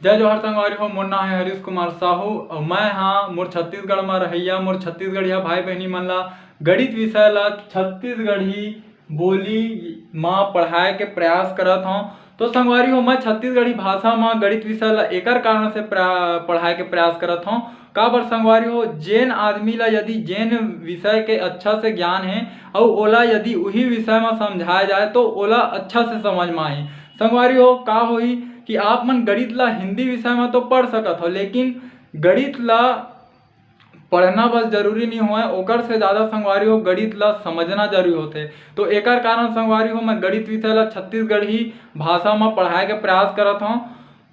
जय जोहार संगवारी हो। मोर नाम है हरीश कुमार साहू और मैं हाँ मोर छत्तीसगढ़ में रहिया मोर छत्तीसगढ़िया भाई बहनी मन ला गणित विषय ला छत्तीसगढ़ी बोली माँ पढ़ाए के प्रयास करत हूँ। तो संगवारी हो मैं छत्तीसगढ़ी भाषा में गणित विषय ला एकर कारण से पढ़ाए के प्रयास करत हूँ। का बर संगवारी हो जेन आदमी ला यदि जेन विषय के अच्छा से ज्ञान है और ओला यदि वही विषय में समझाया जाए तो ओला अच्छा से समझ में आही। संगवारी हो का होई कि आप मन गणित ला हिंदी विषय में तो पढ़ सकत हो, लेकिन गणित ला पढ़ना बस जरूरी नहीं हुआ ओकर से ज़्यादा संगवारी हो गणित ला समझना जरूरी होते। तो एकर कारण संगवारी हो मैं गणित विषय ला छत्तीसगढ़ी भाषा में पढ़ाए के प्रयास करत हूँ।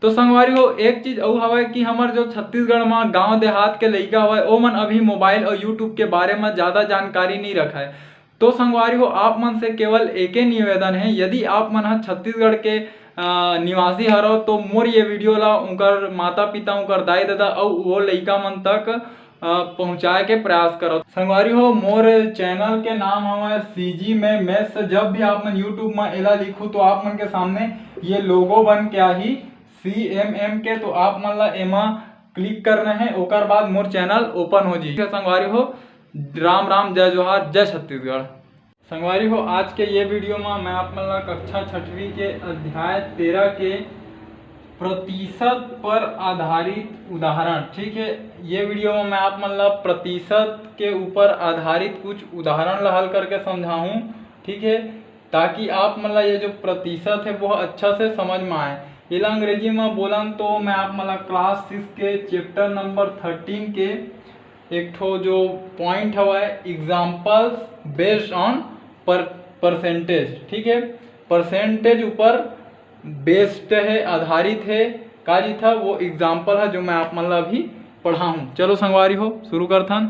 तो संगवारी हो एक चीज और हवा कि हमार जो छत्तीसगढ़ में गांव देहात के लइका हवा ओ मन अभी मोबाइल और यूट्यूब के बारे में ज़्यादा जानकारी नहीं रखा है। तो संगवारी हो आप मन से केवल एक ही निवेदन है, यदि आप मन छत्तीसगढ़ के निवासी हरो तो मोर ये वीडियो ला उनकर माता पिता उनकर दाई दादा और वो लइका मन तक पहुँचाए के प्रयास करो। संगवारी हो मोर चैनल के नाम हमारे सीजी में मैथ्स। जब भी आप मन यूट्यूब में एला लिखू तो आप मन के सामने ये लोगो बन के आही CMM के, तो आप मन ला एमा क्लिक करना है ओकर बाद मोर चैनल ओपन हो जी। संगवारी हो राम राम जय जोहार जय छत्तीसगढ़। संगवारी हो आज के ये वीडियो में मैं आप मन ला कक्षा 6वीं के अध्याय 13 के प्रतिशत पर आधारित उदाहरण, ठीक है, ये वीडियो में मैं आप मन ला प्रतिशत के ऊपर आधारित कुछ उदाहरण ला हल करके समझाऊं, ठीक है, ताकि आप मन ला ये जो प्रतिशत है वो अच्छा से समझ में आए। ये अंग्रेजी में बोलन तो मैं आप मन ला क्लास 6 के चैप्टर नंबर 13 के एक ठो जो पॉइंट हवा एग्जाम्पल्स बेस्ड ऑन परसेंटेज, ठीक है, परसेंटेज ऊपर बेस्ड है आधारित है का जी था वो एग्जाम्पल है जो मैं आप मन ला अभी पढ़ा हूँ। चलो संगवारी हो शुरू करथन।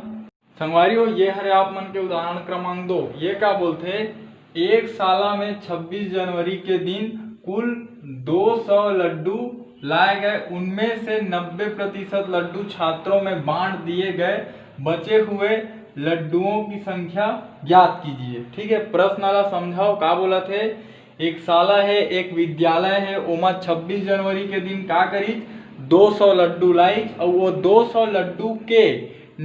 संगवारी हो ये हरे आप मन के उदाहरण क्रमांक 2। ये क्या बोलते एक साला में 26 जनवरी के दिन कुल 200 लड्डू लाए गए, उनमें से 90% लड्डू छात्रों में बांट दिए गए, बचे हुए लड्डुओं की संख्या ज्ञात कीजिए। ठीक है, प्रश्न वाला समझाओ का बोला थे। एक साला है एक विद्यालय है ओमा 26 जनवरी के दिन का करी 200 लड्डू लाई और वो 200 लड्डू के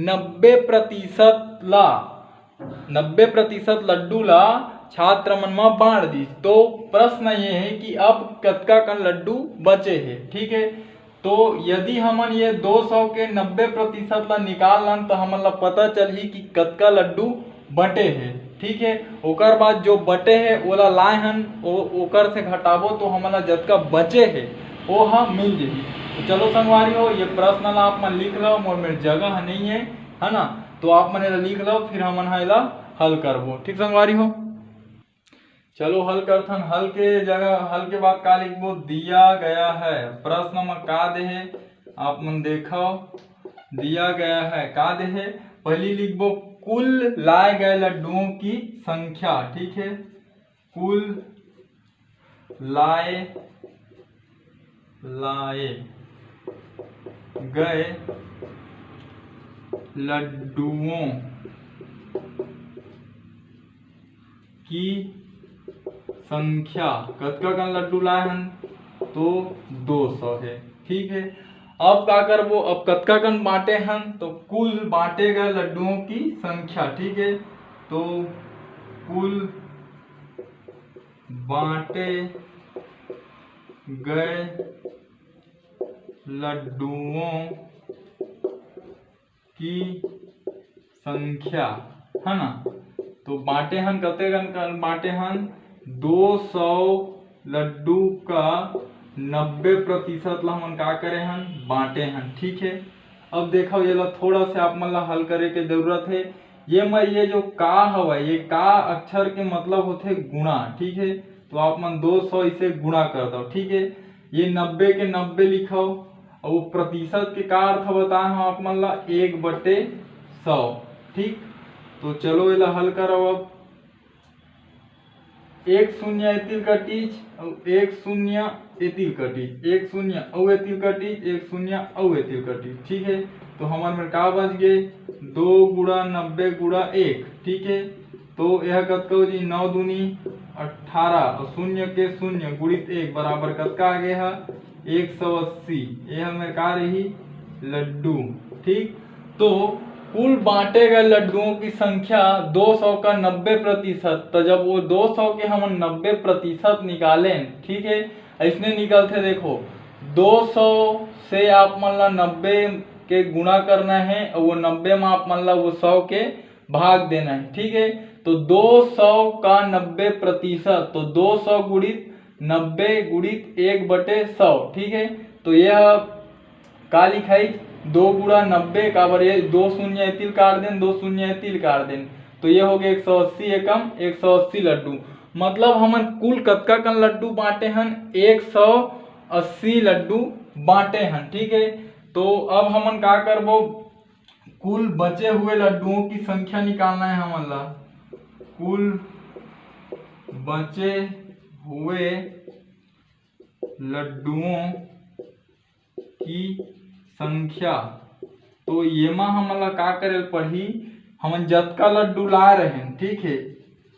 90% लड्डू ला छात्र मन में बांट दी। तो प्रश्न ये है कि अब कतका कन लड्डू बचे हैं। ठीक है, तो यदि हमन ये 200 के 90% ला निकाल लन तो हमन ला पता चलही कि कतका लड्डू बटे हैं। ठीक है, ओकर बाद जो बटे है ओला लाए हन ओकर से घटाबो तो हमन ला जतका बचे है वो हम मिल जाही। तो चलो संगवारी हो ये प्रश्न ला आप मन लिख लो, मोर मेरे जगह नहीं है ना, तो आप मन एला लिख लो फिर हमन एला हल करबो। ठीक संगवारी हो, चलो हल करथन। हल के जगह हल के बाद का लिखबो दिया गया है। प्रश्न में का दे है आप मन देखो, दिया गया है का दे है। पहली लिखबो कुल लाए गए लड्डुओं की संख्या। ठीक है, कुल लाए गए लड्डुओं की संख्या, कतका कन लड्डू लाए हन तो 200 है। ठीक है, अब का करबो, अब कतका कन बांटे हन तो कुल बांटे गए लड्डुओं की संख्या। ठीक है, तो कुल बांटे गए लड्डुओं की संख्या है ना, तो बांटे हन कते कन बांटे हन 200 लड्डू का 90% ला हमन का करे हन बांटे हन। ठीक है, अब देखो ये ला थोड़ा सा आप मन ला हल करे के जरूरत है। ये जो का हवा ये का अक्षर के मतलब होते गुणा। ठीक है, तो आप मन 200 इसे गुणा कर दो। ठीक है, ये 90 के 90 लिखो और वो प्रतिशत के का अर्थ बताए हम आप मन ला 1/100। ठीक, तो चलो ये ला हल करो। अब 1 0 एतिल कटीज और 1 0 एतिल कटीज, 1 0 और एतिल कटीज, 1 0 और एतिल कटीज। ठीक है, तो हमारे में का बच गए 2 × 90 × 1। ठीक है, तो यह कतका हो जी 9 दूनी 18 और शून्य के शून्य गुणित 1 बराबर कतका आ गया है 180। यह मेरे का रही लड्डू। ठीक, तो कुल बांटे गए लड्डुओं की संख्या 200 का 90%। तो जब वो 200 के हम 90% निकालें, ठीक है, ऐसने निकलते देखो 200 से आप मान ला 90 के गुणा करना है और वो 90 में आप मान ला वो 100 के भाग देना है। ठीक है, तो 200 का 90%, तो 200 गुणित 90 गुणित 1/100। ठीक है, तो यह का लिखाई 2 गुणा 90 का बर ये 2 शून्य तिल काट दें, 2 शून्य तिल काट दें, तो ये हो गया 180 एकम 180 लड्डू। मतलब हमन कुल कतका कन लड्डू बांटे हन 180 लड्डू बांटे हन। ठीक है, तो अब हमन का करबो कुल बचे हुए लड्डुओं की संख्या निकालना है हमन ला। कुल बचे हुए लड्डुओं की संख्या, तो ये में हमन ला का करे पड़ही, हमन जतका लड्डू ला रहे हैं, ठीक है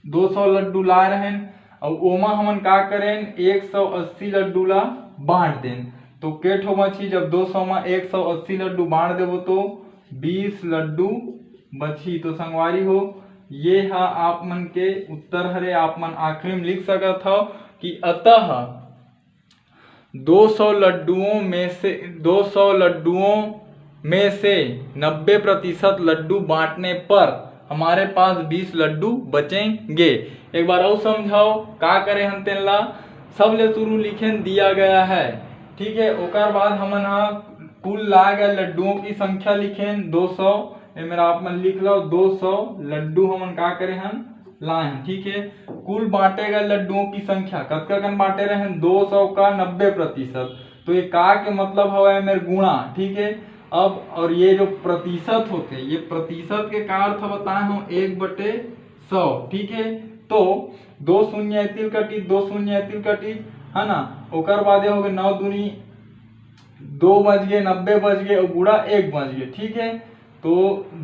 200 लड्डू ला रहे हैं और ओमा हमन का करें 180 लड्डू ला बांट दें। तो के ठो बची, जब 200 में 180 लड्डू बांट देबो तो 20 लड्डू बची। तो संगवारी हो ये हा आप मन के उत्तर हरे। आप मन आखिरी में लिख सकत हो कि अतः 200 लड्डुओं में से 90% लड्डू बांटने पर हमारे पास 20 लड्डू बचेंगे। एक बार और समझाओ का करे हम तेन ला। सब ले शुरू लिखें दिया गया है, ठीक है। ओकर बाद हमन कुल ला गए लड्डुओं की संख्या लिखें 200। मेरा आप मन लिख लो 200 लड्डू हमन का करे हम लाए हैं, ठीक है। कुल बांटे गए लड्डुओं की संख्या कतका कन बांटे रहे हैं 200 का 90%। तो ये का के मतलब हवा मेरे गुणा, ठीक है। अब और ये जो प्रतिशत होते, ये प्रतिशत के का अर्थ बताए हम 1/100, ठीक है। तो 2 शून्य तिल कटी, 2 शून्य तिल कटी, है ना। ओकर बाद हो गए 9 दूनी 2 बज गए, 90 बज गए और गुड़ा 1 बज गए, ठीक है। तो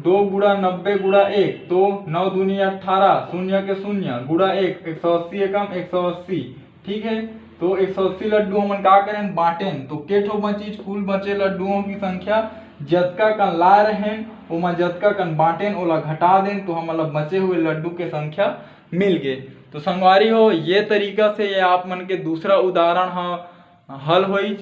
2 गुड़ा 90 गुड़ा 1, तो 9 दूनी 18, शून्य के शून्य गुड़ा 1, 180 एकम 180, ठीक है। तो 180 लड्डू हम का करें बांटें। तो के ठो बची कुल बचे लड्डुओं की संख्या जतका कन ला रहे ओमा जतका कन बांटें ओला घटा दें, तो हम बचे हुए लड्डू के संख्या मिल गए। तो संगवारी हो ये तरीका से ये आप मन के दूसरा उदाहरण हल होई।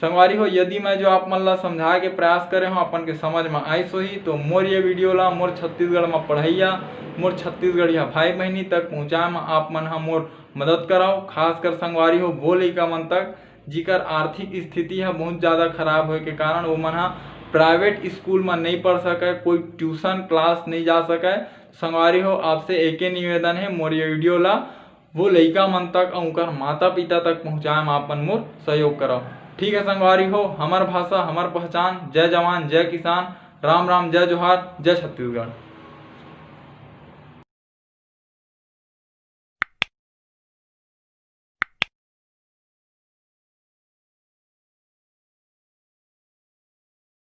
संगवारी हो यदि मैं जो आप मन ला समझाए के प्रयास करे हो अपन के समझ में आइस होही, तो मोर ये वीडियो ला मोर छत्तीसगढ़ में पढ़ैया मोर छत्तीसगढ़िया भाई बहनी तक पहुँचाए में आप मन मोर मदद कराओ। खासकर संगवारी हो वो लइका मन तक जिकर आर्थिक स्थिति है बहुत ज़्यादा खराब होए के कारण वो मन प्राइवेट स्कूल में नहीं पढ़ सके, कोई ट्यूशन क्लास नहीं जा सके। संगवारी हो आपसे एक ही निवेदन है मोर ये वीडियो ला वो लइका मन तक और उनकर माता पिता तक पहुँचाए में आप मन मोर सहयोग कराओ। ठीक है संगवारी हो, हमार भाषा हमार पहचान। जय जवान जय किसान, राम राम जय जोहार, जय छत्तीसगढ़।